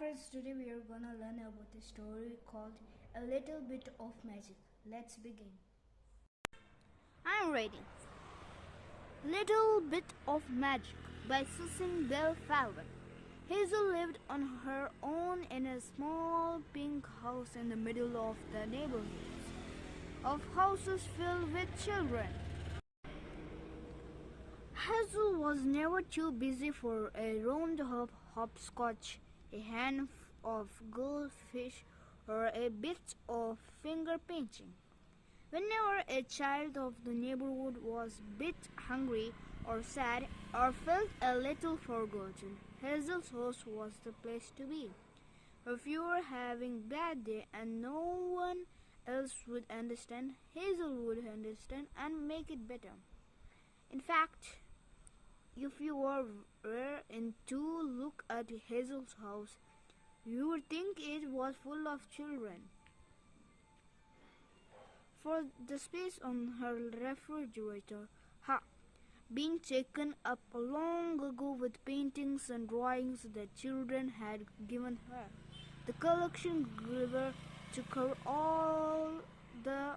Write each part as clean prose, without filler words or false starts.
friends, today we are gonna learn about a story called A Little Bit of Magic. Let's begin. I'm ready. Little Bit of Magic by Susan Bell Falvin. Hazel lived on her own in a small pink house in the middle of the neighborhood of houses filled with children. Hazel was never too busy for a round of hopscotch, a hand of goldfish, or a bit of finger painting. Whenever a child of the neighborhood was a bit hungry or sad or felt a little forgotten, Hazel's house was the place to be. If you were having a bad day and no one else would understand, Hazel would understand and make it better. In fact, if you were in to look at Hazel's house, you would think it was full of children. For the space on her refrigerator had been taken up long ago with paintings and drawings that children had given her. The collection grew to cover all the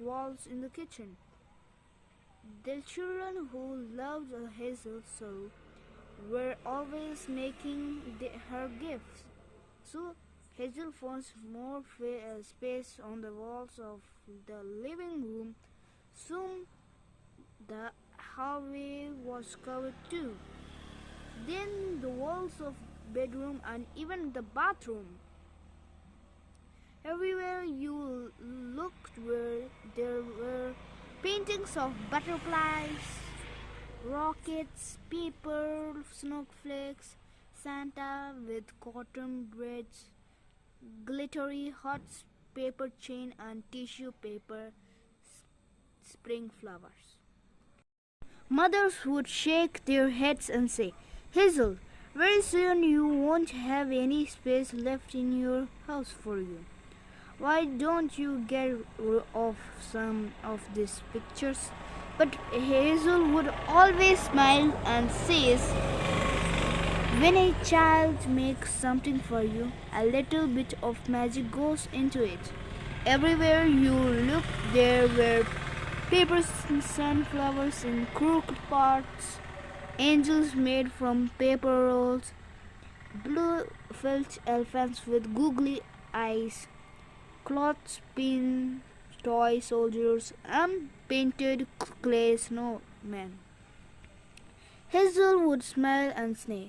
walls in the kitchen. The children who loved Hazel so were always making her gifts. So Hazel found more space on the walls of the living room. Soon the hallway was covered too. Then the walls of bedroom and even the bathroom. Everywhere you looked there were paintings of butterflies, rockets, paper, snowflakes, Santa with cotton braids, glittery hot paper chain and tissue paper spring flowers. Mothers would shake their heads and say, "Hazel, very soon you won't have any space left in your house for you. Why don't you get rid of some of these pictures?" But Hazel would always smile and says, "When a child makes something for you, a little bit of magic goes into it. Everywhere you looked, there were paper sunflowers in crooked pots, angels made from paper rolls, blue felt elephants with googly eyes, clothespin toy soldiers, and painted clay snowmen." Hazel would smile and say,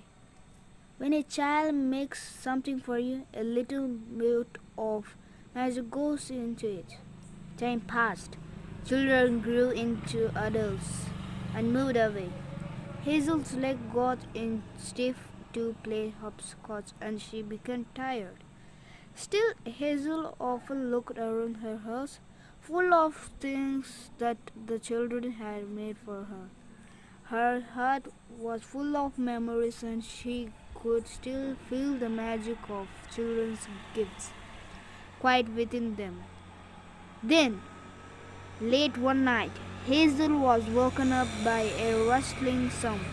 "When a child makes something for you, a little bit of magic goes into it." Time passed. Children grew into adults and moved away. Hazel's leg got in stiff to play hopscotch and she became tired. Still, Hazel often looked around her house, full of things that the children had made for her. Her heart was full of memories and she could still feel the magic of children's gifts quite within them. Then, late one night, Hazel was woken up by a rustling sound.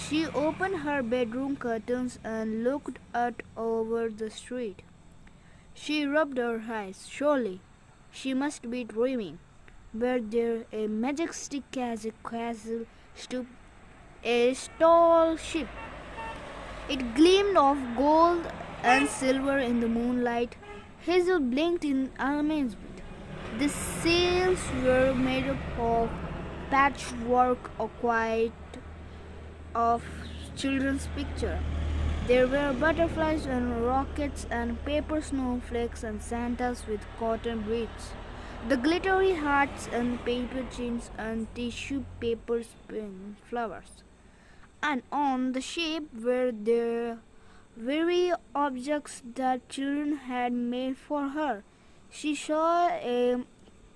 She opened her bedroom curtains and looked out over the street. She rubbed her eyes. Surely, she must be dreaming. But there, a majestic as a castle, stood a tall ship. It gleamed of gold and silver in the moonlight. Hazel blinked in amazement. The sails were made up of patchwork or quite of children's picture. There were butterflies and rockets and paper snowflakes and Santas with cotton braids. The glittery hearts and paper chains and tissue paper spring flowers. And on the ship were the very objects that children had made for her. She saw a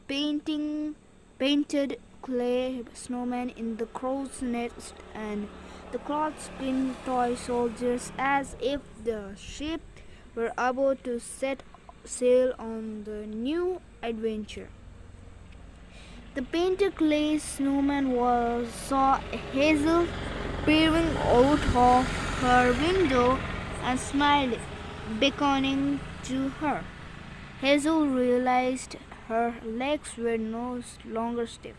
painted clay snowman in the crow's nest and the clothespin toy soldiers, as if the ship were about to set sail on the new adventure. The painted clay snowman saw Hazel peering out of her window and smiled. beckoning to her. Hazel realized her legs were no longer stiff.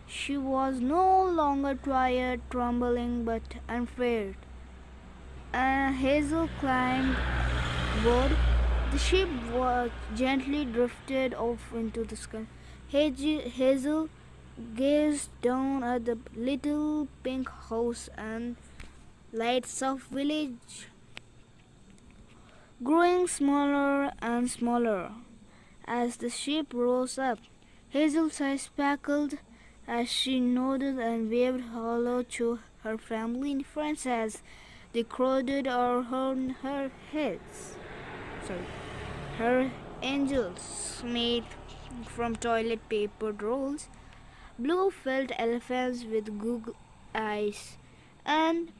She was no longer tired, trembling, but unafraid. Hazel climbed aboard. The ship was gently drifted off into the sky. Hazel gazed down at the little pink house and lights of village growing smaller and smaller as the ship rose up. Hazel's eyes sparkled as she nodded and waved hello to her family and friends as they crowded around her heads. Sorry, her angels made from toilet paper rolls, blue felt elephants with goggle eyes, and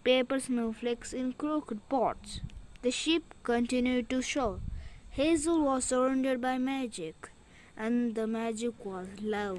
paper snowflakes in crooked pots. The ship continued to shore. Hazel was surrounded by magic, and the magic was love.